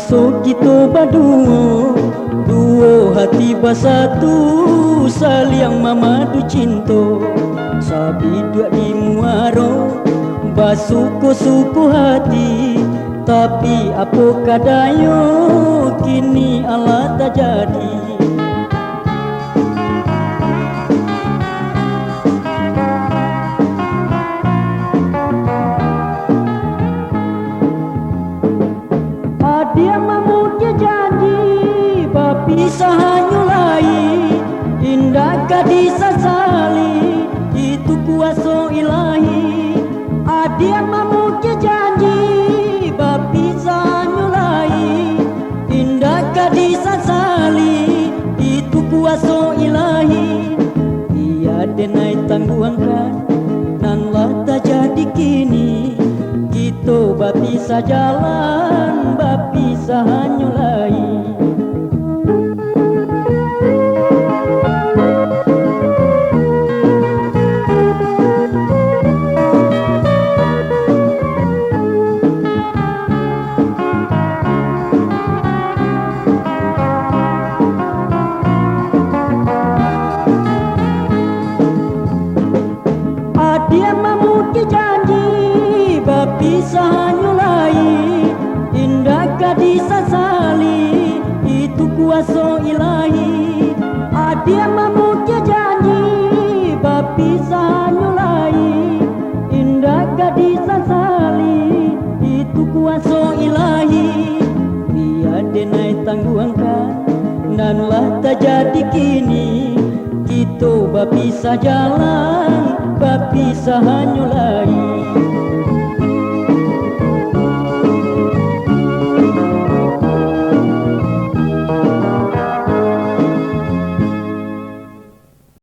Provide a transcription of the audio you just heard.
Masuk kita berdua, dua hati bersatu, saling memadu cinta. Sabi dua di muaro, basuku-suku hati. Tapi apa kadayo, kini Allah tak jadi. Dia memuja janji berpisah nyulai, indah gadis sasali itu kuasa ilahi. Dia memuja janji berpisah nyulai, indah gadis sasali itu kuasa ilahi. Ia denai tangguhkan nan lah tak jadi kini. Kita berpisah jalan, berpisah nyulai. Dia memuji janji berpisah nyulai, indah gadis sasali itu kuasa ilahi. Dia memuji janji berpisah nyulai, indah gadis sasali itu kuasa ilahi. Biar denai tangguhkan dan lah tak jadi kini. Kita berpisah jalan, berpisah nyulai.